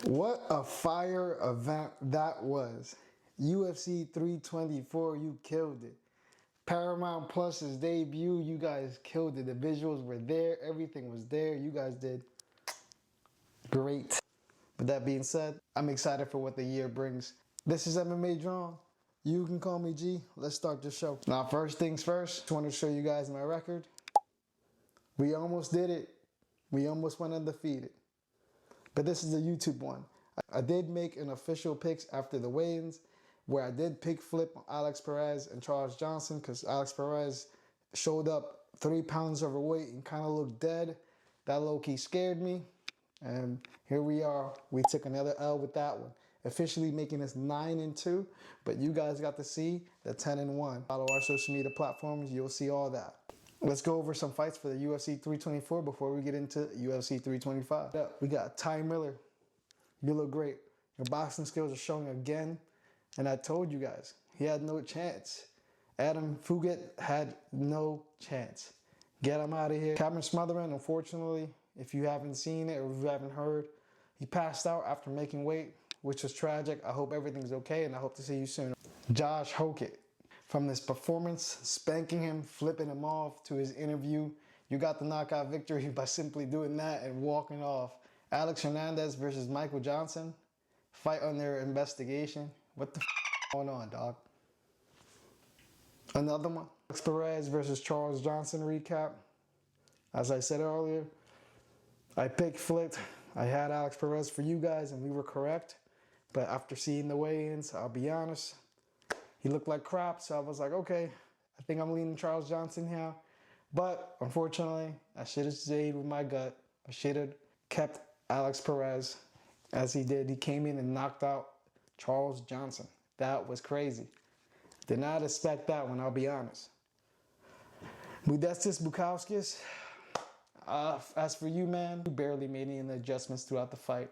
What a fire event that was. UFC 324, you killed it. Paramount Plus's debut, you guys killed it. The visuals were there, everything was there. You guys did great. With that being said, I'm excited for what the year brings. This is MMA Drawn. You can call me G. Let's start the show. Now, first things first, just want to show you guys my record. We almost did it. We almost went undefeated. But this is the YouTube one. I did make an official picks after the weigh-ins where I did pick flip Alex Perez and Charles Johnson because Alex Perez showed up 3 pounds overweight and kind of looked dead. That low-key scared me. And here we are. We took another L with that one. Officially making us 9-2, but you guys got to see the 10-1. Follow our social media platforms. You'll see all that. Let's go over some fights for the UFC 324 before we get into UFC 325. We got Ty Miller. You look great. Your boxing skills are showing again. And I told you guys, he had no chance. Adam Fugit had no chance. Get him out of here. Cameron Smothering, unfortunately, if you haven't seen it or if you haven't heard, he passed out after making weight, which was tragic. I hope everything's okay and I hope to see you soon. Josh Hokett. From this performance, spanking him, flipping him off, to his interview, you got the knockout victory by simply doing that and walking off. Alex Hernandez versus Michael Johnson, fight under investigation. What the going on, dog? Another one. Alex Perez versus Charles Johnson recap. As I said earlier, I picked flipped. I had Alex Perez for you guys and we were correct. But after seeing the weigh-ins, I'll be honest, he looked like crap, so I was like, okay, I think I'm leaning Charles Johnson here. But unfortunately, I should have stayed with my gut. I should have kept Alex Perez as he did. He came in and knocked out Charles Johnson. That was crazy. Did not expect that one, I'll be honest. Modestas Bukauskas, as for you, man, you barely made any adjustments throughout the fight.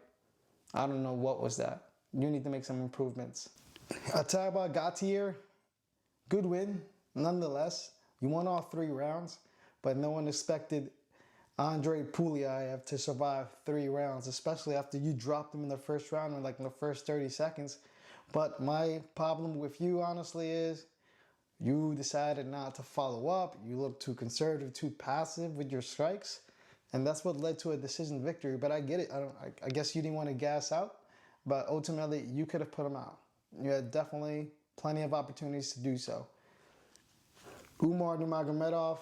I don't know what was that. You need to make some improvements. Ataba Gatier, good win, nonetheless. You won all 3 rounds, but no one expected Andre Pulyaev to survive 3 rounds, especially after you dropped him in the first round in like in the first 30 seconds. But my problem with you, honestly, is you decided not to follow up. You looked too conservative, too passive with your strikes, and that's what led to a decision victory. But I get it. I guess you didn't want to gas out, but ultimately you could have put him out. You had definitely plenty of opportunities to do so. Umar Nurmagomedov,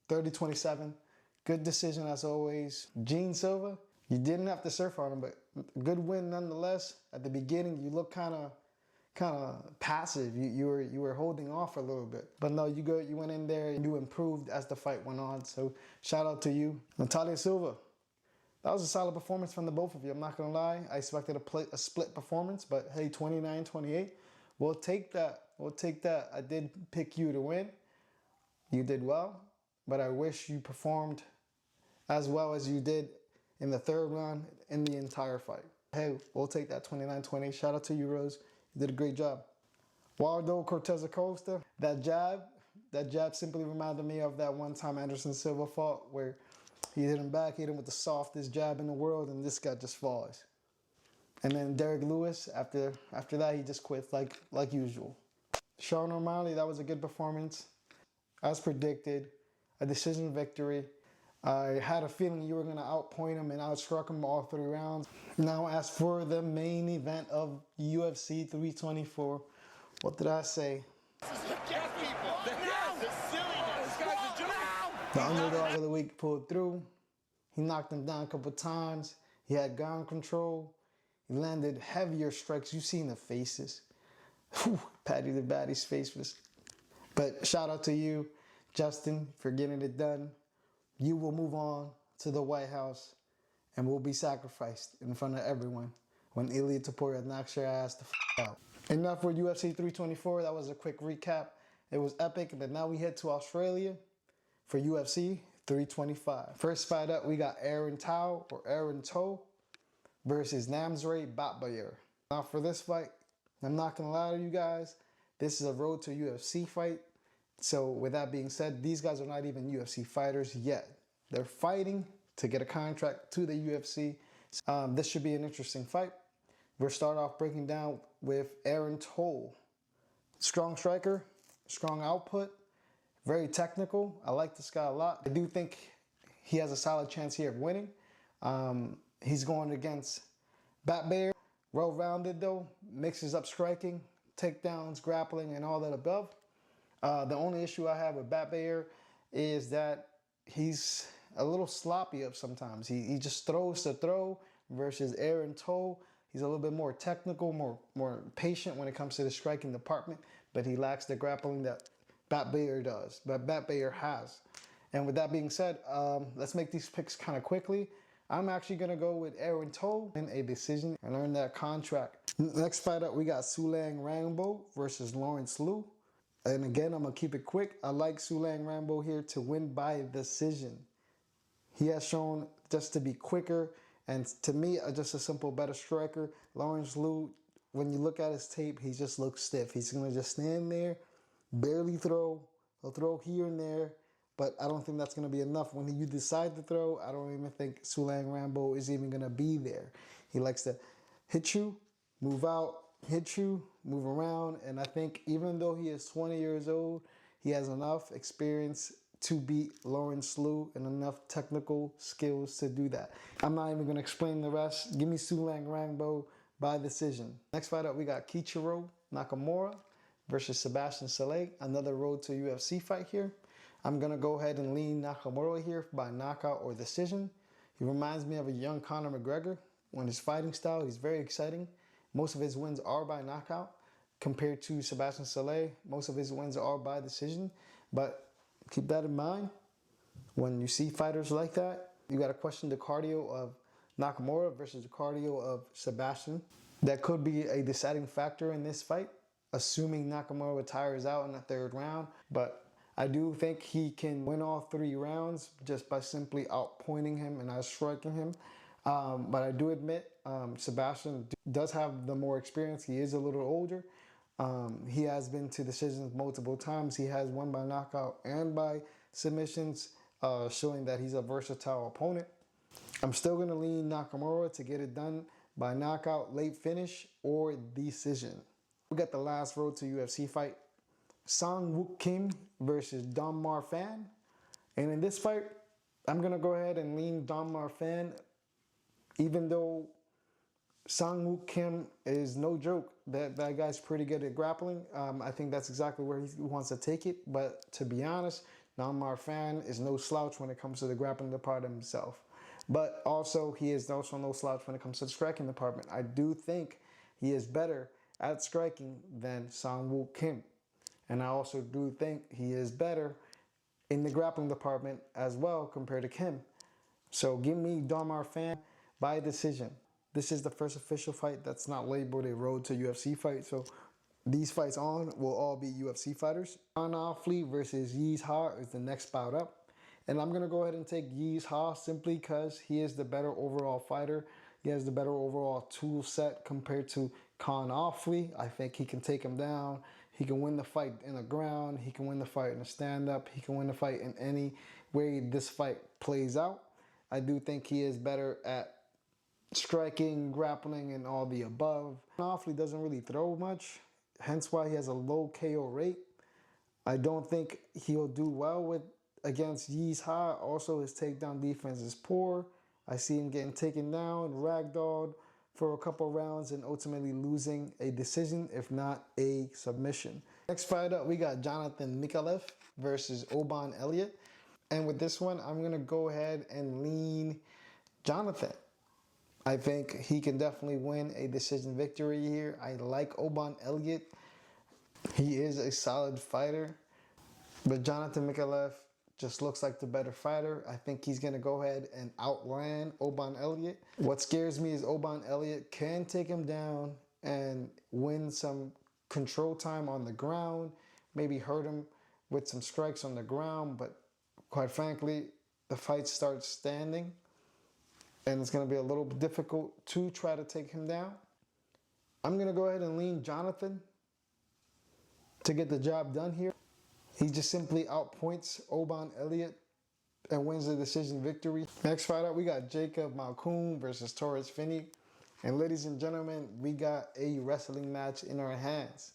30-27. Good decision as always. Gene Silva, you didn't have to surf on him, but good win nonetheless. At the beginning, you looked kind of passive. You were holding off a little bit. But no, you went in there and you improved as the fight went on. So shout out to you. Natalia Silva. That was a solid performance from the both of you. I'm not going to lie. I expected a split performance, but hey, 29-28. We'll take that. We'll take that. I did pick you to win. You did well, but I wish you performed as well as you did in the 3rd round in the entire fight. Hey, we'll take that 29-20. Shout out to you, Rose. You did a great job. Waldo Cortez Acosta, that jab simply reminded me of that one time Anderson Silva fought where he hit him back, hit him with the softest jab in the world, and this guy just falls. And then Derek Lewis, after that, he just quit like usual. Sean O'Malley, that was a good performance. As predicted, a decision victory. I had a feeling you were going to outpoint him and outstruck him all 3 rounds. Now, as for the main event of UFC 324, what did I say? The underdog of the week pulled through. He knocked him down a couple times. He had ground control. He landed heavier strikes. You've seen the faces. Whew, Patty the Baddie's face was. But shout out to you, Justin, for getting it done. You will move on to the White House and will be sacrificed in front of everyone when Ilia Topuria knocks your ass the out. Enough for UFC 324. That was a quick recap. It was epic. And then now we head to Australia for UFC 325. First fight up, we got Aaron Tao versus Namzray Batbayer. Now for this fight, I'm not gonna lie to you guys, this is a road to UFC fight. So with that being said, these guys are not even UFC fighters yet. They're fighting to get a contract to the UFC. This should be an interesting fight. We'll start off breaking down with Aaron Toll. Strong striker, strong output, very technical. I like this guy a lot. I do think he has a solid chance here of winning. He's going against Bat Bear. Well-rounded though, mixes up striking, takedowns, grappling, and all that above. The only issue I have with Bat Bear is that he's a little sloppy up sometimes. He just throws to throw versus Aaron Toll. He's a little bit more technical, more patient when it comes to the striking department, but he lacks the grappling that Bat Bear does, but Bat Bear has. And with that being said, let's make these picks kind of quickly. I'm actually going to go with Aaron Toll in a decision and earn that contract. Next fight up, we got Sulang Rambo versus Lawrence Liu. And again, I'm going to keep it quick. I like Sulang Rambo here to win by decision. He has shown just to be quicker and to me, just a simple better striker. Lawrence Liu, when you look at his tape, he just looks stiff. He's going to just stand there, barely throw. He'll throw here and there, but I don't think that's going to be enough. When you decide to throw, I don't even think Sulang Rambo is even going to be there. He likes to hit you, move out, hit you, move around, and I think even though he is 20 years old, he has enough experience to beat Lawrence Liu and enough technical skills to do that. I'm not even going to explain the rest. Give me Sulang Rambo by decision. Next fight up, we got Kichiro Nakamura versus Sebastian Saleh. Another road to UFC fight here. I'm going to go ahead and lean Nakamura here by knockout or decision. He reminds me of a young Conor McGregor. When his fighting style, he's very exciting. Most of his wins are by knockout compared to Sebastian Saleh. Most of his wins are by decision, but keep that in mind. When you see fighters like that, you got to question the cardio of Nakamura versus the cardio of Sebastian. That could be a deciding factor in this fight, assuming Nakamura tires out in the third round. But I do think he can win all 3 rounds just by simply outpointing him and outstriking him. But I do admit Sebastian does have the more experience. He is a little older. He has been to decisions multiple times. He has won by knockout and by submissions, showing that he's a versatile opponent. I'm still going to lean Nakamura to get it done by knockout, late finish, or decision. We got the last road to UFC fight. Sang Wook Kim versus Dom Marfan. And in this fight, I'm going to go ahead and lean Dom Marfan, even though Sang Wook Kim is no joke. That guy's pretty good at grappling. I think that's exactly where he wants to take it. But to be honest, Dom Marfan is no slouch when it comes to the grappling department himself. But also, he is also no slouch when it comes to the striking department. I do think he is better at striking than Sang Wook Kim. And I also do think he is better in the grappling department as well compared to Kim. So give me Dom Marfan by decision. This is the first official fight that's not labeled a road to UFC fight. So these fights on will all be UFC fighters. Sean Offley versus Yees Ha is the next bout up. And I'm going to go ahead and take Yees Ha simply because he is the better overall fighter. He has the better overall tool set compared to Sean Offley. I think he can take him down. He can win the fight in the ground. He can win the fight in a stand-up. He can win the fight in any way this fight plays out. I do think he is better at striking, grappling, and all the above. Offley doesn't really throw much, hence why he has a low KO rate. I don't think he'll do well against Yees Ha. Also, his takedown defense is poor. I see him getting taken down, ragdolled for a couple rounds, and ultimately losing a decision, if not a submission. Next fight up, we got Jonathan Mikalev versus Oban Elliott. And with this one, I'm going to go ahead and lean Jonathan. I think he can definitely win a decision victory here. I like Oban Elliott. He is a solid fighter. But Jonathan Mikalev just looks like the better fighter. I think he's going to go ahead and outland Oban Elliott. What scares me is Oban Elliott can take him down and win some control time on the ground, maybe hurt him with some strikes on the ground, but quite frankly, the fight starts standing and it's going to be a little difficult to try to take him down. I'm going to go ahead and lean Jonathan to get the job done here. He just simply outpoints Oban Elliott and wins the decision victory. Next fight up, we got Jacob Malkoun versus Torres Finney. And ladies and gentlemen, we got a wrestling match in our hands.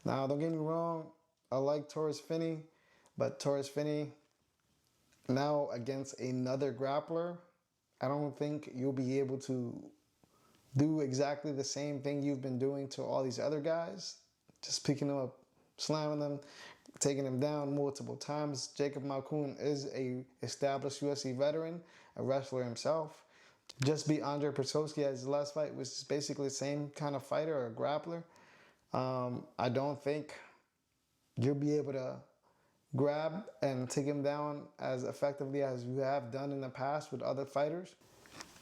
Now, don't get me wrong, I like Torres Finney, but Torres Finney now against another grappler, I don't think you'll be able to do exactly the same thing you've been doing to all these other guys. Just picking them up, slamming them, taking them down multiple times. Jacob Malkoun is a established UFC veteran, a wrestler himself. Just beat Andre Petroski as his last fight, which is basically the same kind of fighter or grappler. I don't think you'll be able to grab and take him down as effectively as you have done in the past with other fighters.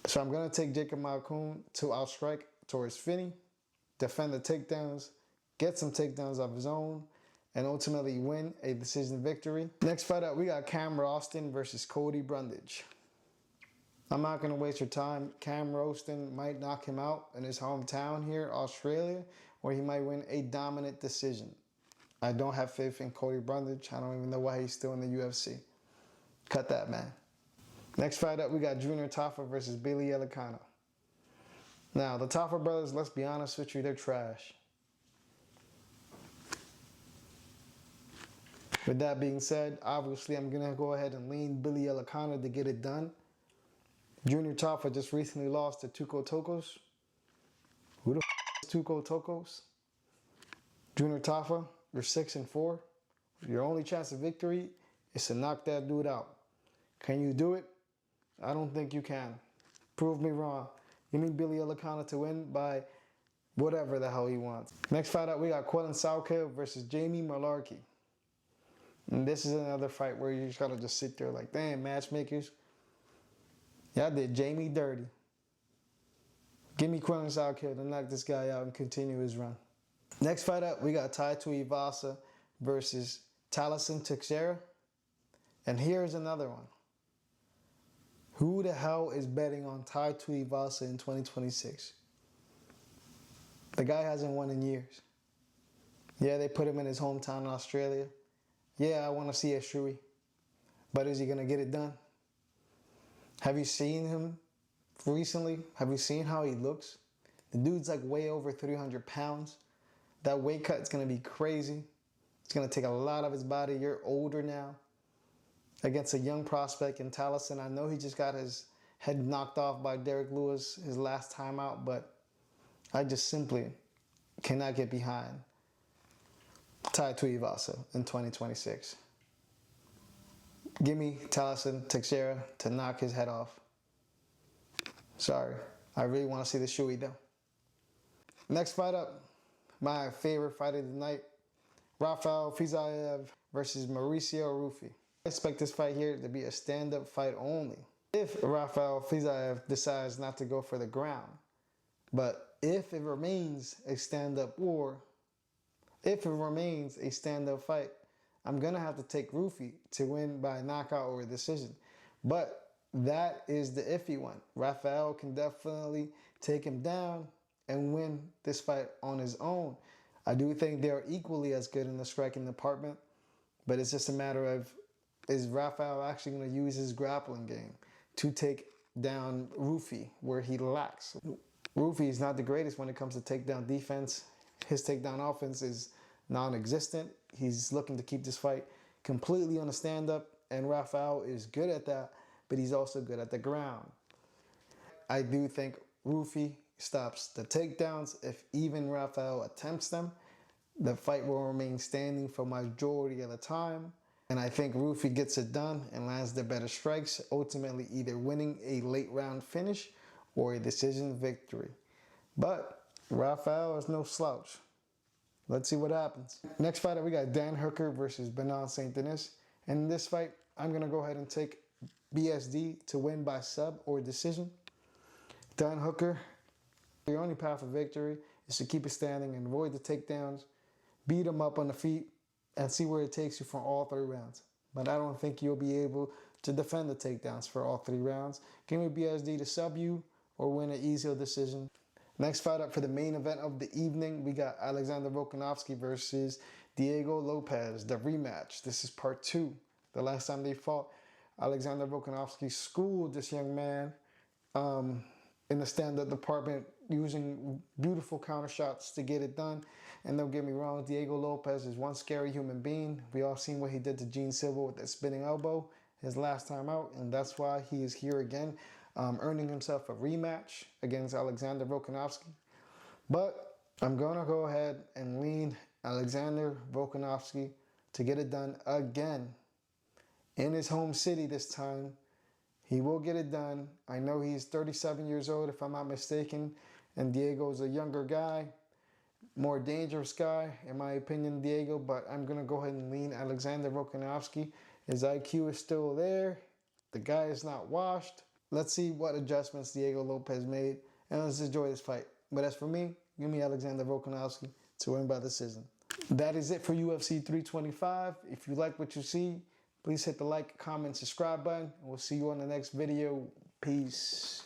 So I'm going to take Jacob Malkoun to outstrike Torres Finney, defend the takedowns, get some takedowns of his own, and ultimately win a decision victory. Next fight up, we got Cam Roston versus Cody Brundage. I'm not going to waste your time. Cam Roston might knock him out in his hometown here, Australia, or he might win a dominant decision. I don't have faith in Cody Brundage. I don't even know why he's still in the UFC. Cut that, man. Next fight up, we got Junior Tafa versus Billy Elicano. Now, the Tafa brothers, let's be honest with you, they're trash. With that being said, obviously I'm going to go ahead and lean Billy Elicano to get it done. Junior Tafa just recently lost to Tuco Tokos. Who the is Tuco Tokos? Junior Tafa, you're 6-4. Your only chance of victory is to knock that dude out. Can you do it? I don't think you can. Prove me wrong. Give me Billy Elicano to win by whatever the hell he wants. Next fight up, we got Quillen Salkill versus Jamie Malarkey. And this is another fight where you just gotta just sit there like, damn, matchmakers. Y'all did Jamie dirty. Give me Quillen Salkill to knock this guy out and continue his run. Next fight up, we got Tai Tuivasa versus Taliesin Teixeira. And here's another one. Who the hell is betting on Tai Tuivasa in 2026? The guy hasn't won in years. Yeah, they put him in his hometown in Australia. Yeah, I want to see a Shui. But is he going to get it done? Have you seen him recently? Have you seen how he looks? The dude's like way over 300 pounds. That weight cut is going to be crazy. It's going to take a lot of his body. You're older now. Against a young prospect in Taliesin. I know he just got his head knocked off by Derek Lewis his last time out, but I just simply cannot get behind Tai Tuivasa in 2026. Give me Taliesin Teixeira to knock his head off. Sorry, I really want to see the Shui though. Next fight up, my favorite fight of the night, Rafael Fiziev versus Mauricio Rufy. I expect this fight here to be a stand-up fight only. If Rafael Fiziev decides not to go for the ground, but if it remains a stand-up war, if it remains a stand-up fight, I'm going to have to take Rufy to win by knockout or decision. But that is the iffy one. Rafael can definitely take him down and win this fight on his own. I do think they're equally as good in the striking department, but it's just a matter of, is Rafael actually going to use his grappling game to take down Rufy where he lacks? Rufy is not the greatest when it comes to takedown defense. His takedown offense is non-existent. He's looking to keep this fight completely on the stand-up, and Rafael is good at that, but he's also good at the ground. I do think Rufy stops the takedowns. If even Rafael attempts them, the fight will remain standing for majority of the time. And I think Rufy gets it done and lands the better strikes, ultimately either winning a late round finish or a decision victory. But Rafael is no slouch. Let's see what happens. Next fight, we got Dan Hooker versus Bernard St. Denis. And in this fight, I'm going to go ahead and take BSD to win by sub or decision. Dan Hooker, your only path of victory is to keep it standing and avoid the takedowns, beat him up on the feet, and see where it takes you for all 3 rounds. But I don't think you'll be able to defend the takedowns for all 3 rounds. Give me BSD to sub you or win an easier decision. Next fight up for the main event of the evening, we got Alexander Volkanovski versus Diego Lopes, the rematch. This is part 2. The last time they fought, Alexander Volkanovski schooled this young man in the stand-up department, using beautiful counter shots to get it done. And don't get me wrong, Diego Lopes is one scary human being. We all seen what he did to Gene Silva with that spinning elbow his last time out, and that's why he is here again, earning himself a rematch against Alexander Volkanovski. But I'm gonna go ahead and lean Alexander Volkanovski to get it done again in his home city this time. He will get it done. I know he's 37 years old, if I'm not mistaken, and Diego's a younger guy, more dangerous guy, in my opinion, Diego, but I'm going to go ahead and lean Alexander Volkanovski. His IQ is still there. The guy is not washed. Let's see what adjustments Diego Lopes made, and let's enjoy this fight. But as for me, give me Alexander Volkanovski to win by decision. That is it for UFC 325. If you like what you see, please hit the like, comment, subscribe button, and we'll see you on the next video. Peace.